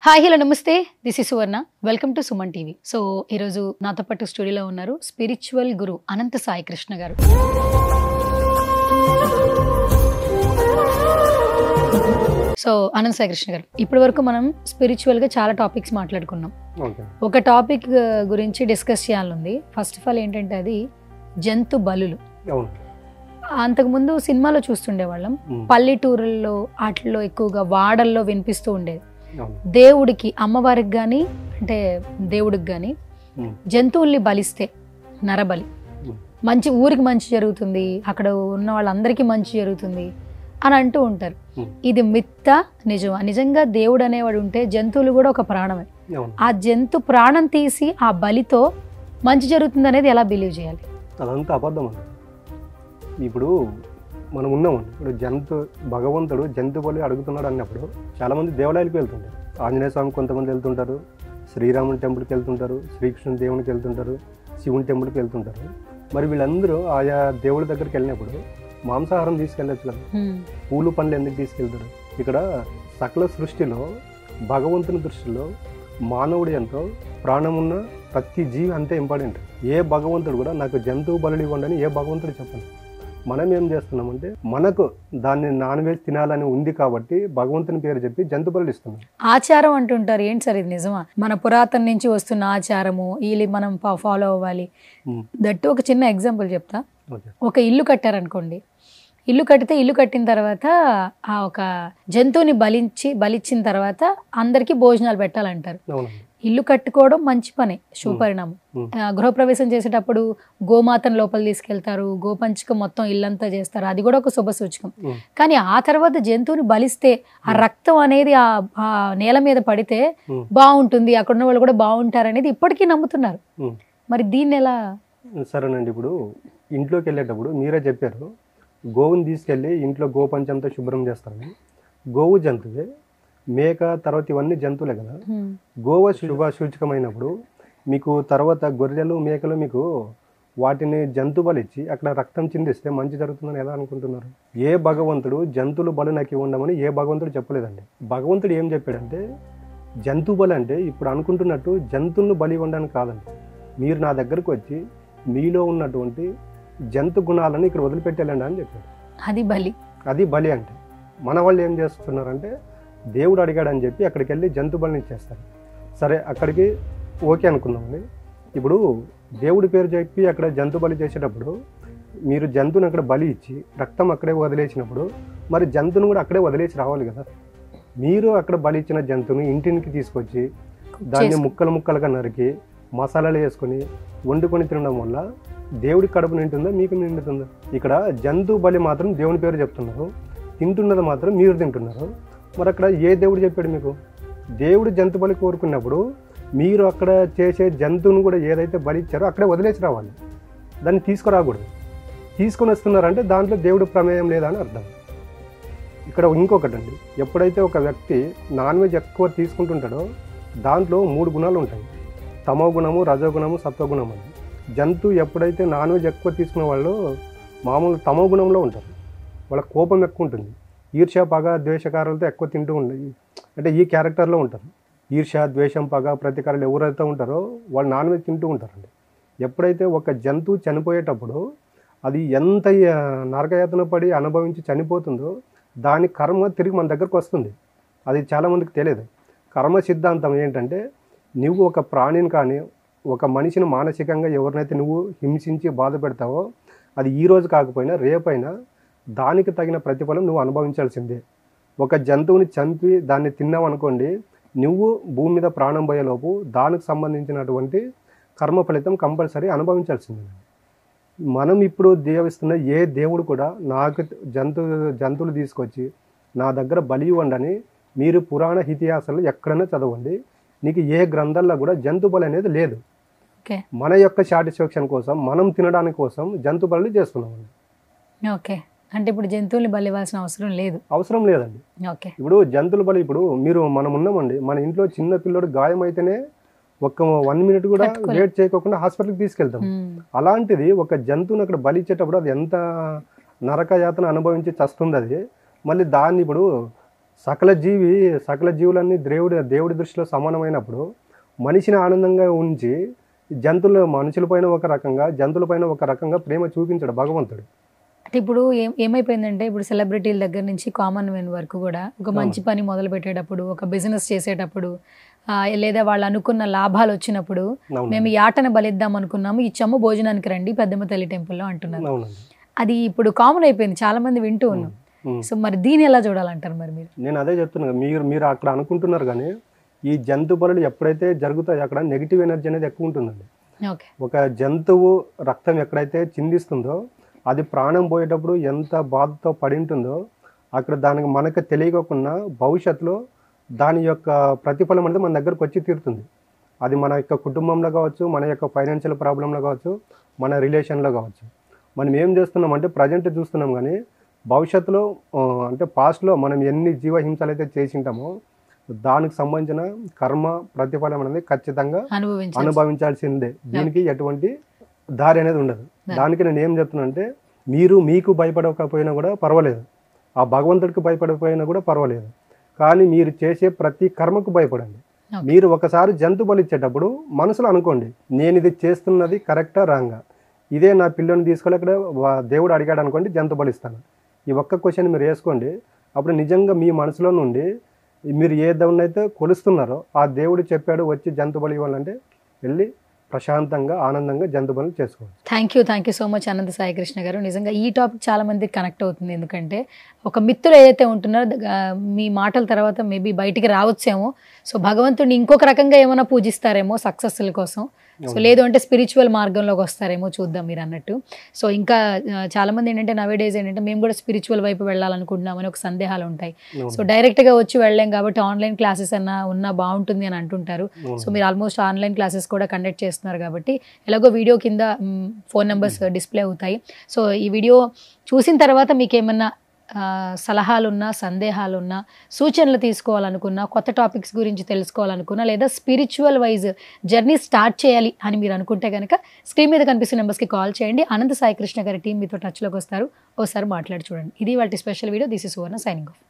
Hi hello నమస్తే this is Suvarna welcome to Suman TV. So ఈరోజు నాతో పాటు స్టూడియోలో ఉన్నారు స్పిరిచువల్ గురు అనంత సాయి కృష్ణ గారు. సో అనంత సాయి కృష్ణ గారు, ఇప్పటి వరకు మనం స్పిరిచువల్ గా చాలా టాపిక్స్ మాట్లాడుకున్నాం. ఒక టాపిక్ గురించి డిస్కస్ చేయాలనుంది. ఫస్ట్ ఆఫ్ ఆల్ ఏంటంటే అది జంతు బలులు. అంతకుముందు సినిమాలో చూస్తుండేవాళ్ళం, పల్లెటూరుల్లో వాటిల్లో ఎక్కువగా వాడల్లో వినిపిస్తూ ఉండేది. దేవుడికి అమ్మవారికి కానీ అంటే దేవుడికి కానీ జంతువుల్ని బలిస్తే నరబలి మంచి ఊరికి మంచి జరుగుతుంది, అక్కడ ఉన్న వాళ్ళందరికీ మంచి జరుగుతుంది అని అంటూ ఉంటారు. ఇది మిత్త నిజమా? నిజంగా దేవుడు అనేవాడు ఉంటే జంతువులు కూడా ఒక ప్రాణమే. ఆ జంతు ప్రాణం తీసి ఆ బలితో మంచి జరుగుతుంది అనేది ఎలా బిలీవ్ చేయాలి? అదంతా అబద్ధం అండి. ఇప్పుడు మనం ఉన్నామండి, ఇప్పుడు భగవంతుడు జంతు బలి అడుగుతున్నాడు అన్నప్పుడు చాలామంది దేవాలయాలకు వెళ్తుంటారు. ఆంజనేయ స్వామి కొంతమంది వెళ్తుంటారు, శ్రీరాముని టెంపుల్కి వెళ్తుంటారు, శ్రీకృష్ణుని దేవునికి వెళ్తుంటారు, శివుని టెంపుల్కి వెళ్తుంటారు. మరి వీళ్ళందరూ ఆయా దేవుడి దగ్గరికి వెళ్ళినప్పుడు మాంసాహారం తీసుకెళ్ళచ్చు కదా, పూలు పండ్లు ఎందుకు తీసుకెళ్తారు? ఇక్కడ సకల సృష్టిలో భగవంతుని దృష్టిలో మానవుడు ఎంతో ప్రాణమున్న ప్రతి జీవి అంతే ఇంపార్టెంట్. ఏ భగవంతుడు కూడా నాకు జంతువు బలులు ఇవ్వండి అని ఏ భగవంతుడు చెప్పండి. మనం ఏం చేస్తున్నామంటే మనకు దాన్ని నాన్ వెజ్ తినాలని ఉంది కాబట్టి భగవంతుని పేరు చెప్పి జంతు బలులు ఇస్తున్నాం. ఆచారం అంటుంటారు, ఏంటి సార్ ఇది నిజమా? మన పురాతన నుంచి వస్తున్న ఆచారము వీళ్ళు మనం ఫాలో అవ్వాలి. దట్టు ఒక చిన్న ఎగ్జాంపుల్ చెప్తా. ఒక ఇల్లు కట్టారనుకోండి, ఇల్లు కట్టితే ఇల్లు కట్టిన తర్వాత ఆ ఒక జంతువుని బలిచ్చిన తర్వాత అందరికీ భోజనాలు పెట్టాలంటారు. ఇల్లు కట్టుకోవడం మంచి పనే, శుభపరిణామం. గృహప్రవేశం చేసేటప్పుడు గోమాతను లోపల తీసుకెళ్తారు, గోపంచకం మొత్తం ఇల్లంతా చేస్తారు, అది కూడా ఒక శుభ సూచకం. కానీ ఆ తర్వాత జంతువుని బలిస్తే ఆ రక్తం అనేది ఆ నేల మీద పడితే బాగుంటుంది, అక్కడ ఉన్న వాళ్ళు కూడా బాగుంటారు అనేది ఇప్పటికీ నమ్ముతున్నారు. మరి దీన్ని ఎలా? సరేనండి, ఇప్పుడు ఇంట్లోకి వెళ్ళేటప్పుడు మీరే చెప్పారు, గోవుని తీసుకెళ్ళి ఇంట్లో గోపంచంతో శుభ్రం చేస్తారు. గోవు జంతువే, మేక తర్వాత ఇవన్నీ జంతువులే కదా. గోవ శుభ సూచకమైనప్పుడు మీకు తర్వాత గొర్రెలు మేకలు మీకు వాటిని జంతు బలిచ్చి అక్కడ రక్తం చిందిస్తే మంచి జరుగుతుందని ఎలా అనుకుంటున్నారు? ఏ భగవంతుడు జంతువులు బలి నాకు ఇవ్వమని ఏ భగవంతుడు చెప్పలేదండి. భగవంతుడు ఏం చెప్పాడంటే జంతు బలి అంటే ఇప్పుడు అనుకుంటున్నట్టు జంతువులను బలి ఇవ్వడానికి కాదండి. మీరు నా దగ్గరకు వచ్చి మీలో ఉన్నటువంటి జంతు గుణాలను ఇక్కడ వదిలిపెట్టేలండి అని చెప్పాడు. అది బలి అంటే. మన వాళ్ళు ఏం చేస్తున్నారంటే దేవుడు అడిగాడని చెప్పి అక్కడికి వెళ్ళి జంతు బలిని ఇచ్చేస్తారు. సరే, అక్కడికి ఓకే అనుకుందామని. ఇప్పుడు దేవుడి పేరు చెప్పి అక్కడ జంతు బలి చేసేటప్పుడు మీరు జంతువుని అక్కడ బలి ఇచ్చి రక్తం అక్కడే వదిలేసినప్పుడు మరి జంతువుని కూడా అక్కడే వదిలేసి రావాలి కదా. మీరు అక్కడ బలి ఇచ్చిన జంతువుని ఇంటికి తీసుకొచ్చి దాన్ని ముక్కలు ముక్కలుగా నరికి మసాలాలు వేసుకొని వండుకొని తినడం వల్ల దేవుడి కడుపు నింటుందా మీకు నిండుతుందా? ఇక్కడ జంతు బలి మాత్రం దేవుని పేరు చెప్తున్నారు, తింటున్నది మాత్రం మీరు తింటున్నారు. మరి అక్కడ ఏ దేవుడు చెప్పాడు మీకు? దేవుడు జంతు బలి కోరుకున్నప్పుడు మీరు అక్కడ చేసే జంతువును కూడా ఏదైతే బలి ఇచ్చారో అక్కడే వదిలేసి రావాలి, దాన్ని తీసుకురాకూడదు. తీసుకొని వస్తున్నారంటే దాంట్లో దేవుడు ప్రమేయం లేదా అని అర్థం. ఇక్కడ ఇంకొకటి అండి, ఎప్పుడైతే ఒక వ్యక్తి నాన్ వెజ్ ఎక్కువ తీసుకుంటుంటాడో దాంట్లో 3 గుణాలు ఉంటాయి, తమో గుణము, రజోగుణము, సత్వగుణం అని. జంతువు ఎప్పుడైతే నాన్ వెజ్ ఎక్కువ తీసుకునే వాళ్ళు మామూలు తమో గుణంలో ఉంటారు, వాళ్ళ కోపం ఎక్కువ ఉంటుంది, ఈర్ష్య పగ ద్వేషకారాలతో ఎక్కువ తింటూ ఉంటాయి, అంటే ఈ క్యారెక్టర్లో ఉంటారు. ఈర్ష్య ద్వేషం పగ ప్రతీకారాలు ఎవరైతే ఉంటారో వాళ్ళు నాన్ వెజ్ తింటూ ఉంటారండి. ఎప్పుడైతే ఒక జంతువు చనిపోయేటప్పుడు అది ఎంత నరకయాతన పడి అనుభవించి చనిపోతుందో దాని కర్మ తిరిగి మన దగ్గరకు వస్తుంది. అది చాలామందికి తెలియదు. కర్మ సిద్ధాంతం ఏంటంటే నువ్వు ఒక ప్రాణిని కానీ ఒక మనిషిని మానసికంగా ఎవరినైతే నువ్వు హింసించి బాధ పెడతావో అది ఈరోజు కాకపోయినా రేపైనా దానికి తగిన ప్రతిఫలం నువ్వు అనుభవించాల్సిందే. ఒక జంతువుని చంపి దాన్ని తిన్నావు అనుకోండి, నువ్వు భూమి మీద ప్రాణం పోయేలోపు దానికి సంబంధించినటువంటి కర్మ ఫలితం కంపల్సరీ అనుభవించాల్సిందే. మనం ఇప్పుడు దేవిస్తున్న ఏ దేవుడు కూడా నాకు జంతువులు తీసుకొచ్చి నా దగ్గర బలి ఇవ్వండి మీరు పురాణ ఇతిహాసాలు ఎక్కడైనా చదవండి, నీకు ఏ గ్రంథాల్లో కూడా జంతు బలి అనేది లేదు. మన యొక్క సాటిస్ఫాక్షన్ కోసం మనం తినడానికి కోసం జంతు బలి చేస్తున్నాం. ఓకే, అంటే ఇప్పుడు జంతువులు బలి ఇవ్వాల్సిన అవసరం లేదండి. ఇప్పుడు జంతువుల బలి, ఇప్పుడు మనం ఉన్నామండి, మన ఇంట్లో చిన్న పిల్లడు గాయం అయితేనే ఒక 1 మినిట్ కూడా వెయిట్ చేయకుండా హాస్పిటల్కి తీసుకెళ్తాం. అలాంటిది ఒక జంతువుని అక్కడ బలి ఇచ్చేటప్పుడు అది ఎంత నరకయాతన అనుభవించి చస్తుంది అది. మళ్ళీ దాన్ని ఇప్పుడు సకల జీవులన్నీ దేవుడి దృష్టిలో సమానమైనప్పుడు మనిషిని ఆనందంగా ఉంచి మనుషులపైన ఒక రకంగా జంతువులపైన ఒక రకంగా ప్రేమ చూపించాడు భగవంతుడు. అంటే ఇప్పుడు ఏమైపోయిందంటే ఇప్పుడు సెలబ్రిటీల దగ్గర నుంచి కామన్ మెన్ వరకు కూడా ఒక మంచి పని మొదలు పెట్టేటప్పుడు, ఒక బిజినెస్ చేసేటప్పుడు, లేదా వాళ్ళు అనుకున్న లాభాలు వచ్చినప్పుడు మేము యాటన బలిద్దాం అనుకున్నాము, ఇచ్చాము భోజనానికి రండి పెద్దమ్మ తల్లి టెంపుల్లో అంటున్నారు. అది ఇప్పుడు కామన్ అయిపోయింది, చాలా మంది వింటూ ఉన్నాం. సో మరి దీన్ని ఎలా చూడాలంటారు మరి మీరు? నేను అదే చెప్తున్నాను, మీరు అక్కడ అనుకుంటున్నారు కానీ ఈ జంతు బలులు ఎప్పుడైతే జరుగుతాయో అక్కడ నెగిటివ్ ఎనర్జీ అనేది ఎక్కువ ఉంటుందండి. ఒక జంతువు రక్తం ఎక్కడైతే చిందిస్తుందో అది ప్రాణం పోయేటప్పుడు ఎంత బాధతో పడి ఉంటుందో అక్కడ దానికి మనకు తెలియకుండా భవిష్యత్తులో దాని యొక్క ప్రతిఫలం అనేది మన దగ్గరకు వచ్చి తీరుతుంది. అది మన యొక్క కుటుంబంలో కావచ్చు, మన యొక్క ఫైనాన్షియల్ ప్రాబ్లంలో కావచ్చు, మన రిలేషన్లో కావచ్చు. మనం ఏం చేస్తున్నామంటే ప్రజెంట్ చూస్తున్నాం కానీ భవిష్యత్తులో అంటే పాస్ట్లో మనం ఎన్ని జీవహింసలు అయితే చేసింటామో దానికి సంబంధించిన కర్మ ప్రతిఫలం అనేది ఖచ్చితంగా అనుభవించాల్సిందే. దీనికి ఎటువంటి దారి అనేది ఉండదు. దానికి నేను ఏం చెప్తున్నా అంటే మీకు భయపడకపోయినా కూడా పర్వాలేదు, ఆ భగవంతుడికి భయపడకపోయినా కూడా పర్వాలేదు, కానీ మీరు చేసే ప్రతి కర్మకు భయపడండి. మీరు ఒకసారి జంతు బలి ఇచ్చేటప్పుడు మనసులో అనుకోండి, నేను ఇది చేస్తున్నది కరెక్టా రాంగా, ఇదే నా పిల్లని తీసుకెళ్ళి అక్కడ దేవుడు అడిగాడు అనుకోండి జంతు బలిస్తాను. ఈ ఒక్క క్వశ్చన్ మీరు వేసుకోండి, అప్పుడు నిజంగా మీ మనసులో నుండి మీరు ఏ దేవుడిని అయితే కొలుస్తున్నారో ఆ దేవుడు చెప్పాడు వచ్చి జంతు బలి ఇవ్వాలంటే వెళ్ళి ప్రశాంతంగా ఆనందంగా జంతు బలి చేసుకోండి. థ్యాంక్ యూ సో మచ్ అనంత సాయి కృష్ణ గారు. నిజంగా ఈ టాపిక్ చాలా మందికి కనెక్ట్ అవుతుంది, ఎందుకంటే ఒక మిత్రులు ఏదైతే ఉంటున్నారో మీ మాటల తర్వాత మేబీ బయటికి రావచ్చేమో. సో భగవంతుడిని ఇంకొక రకంగా ఏమైనా పూజిస్తారేమో సక్సెస్ల కోసం, సో లేదు అంటే స్పిరిచువల్ మార్గంలోకి వస్తారేమో చూద్దాం మీరు అన్నట్టు. సో ఇంకా చాలా మంది ఏంటంటే నవేడేస్ ఏంటంటే మేము కూడా స్పిరిచువల్ వైపు వెళ్ళాలనుకుంటున్నామని ఒక సందేహాలు ఉంటాయి. సో డైరెక్ట్గా వచ్చి వెళ్ళలేం కాబట్టి ఆన్లైన్ క్లాసెస్ ఉన్నా బాగుంటుంది అని అంటుంటారు. సో మీరు ఆల్మోస్ట్ ఆన్లైన్ క్లాసెస్ కూడా కండక్ట్ చేస్తున్నారు కాబట్టి ఎలాగో వీడియో కింద ఫోన్ నెంబర్స్ డిస్ప్లే అవుతాయి. సో ఈ వీడియో చూసిన తర్వాత మీకు ఏమన్నా సలహాలున్నా, సందేహాలున్నా, సూచనలు తీసుకోవాలనుకున్నా, కొత్త టాపిక్స్ గురించి తెలుసుకోవాలనుకున్నా, లేదా స్పిరిచువల్ వైజ్ జర్నీ స్టార్ట్ చేయాలి అని మీరు అనుకుంటే కనుక స్క్రీన్ మీద కనిపిస్తున్న నెంబర్స్కి కాల్ చేయండి. అనంత సాయి కృష్ణ గారి టీం మీతో టచ్లోకి వస్తారు, ఒకసారి మాట్లాడి చూడండి. ఇది వాటి special video. This is Suvarna signing off.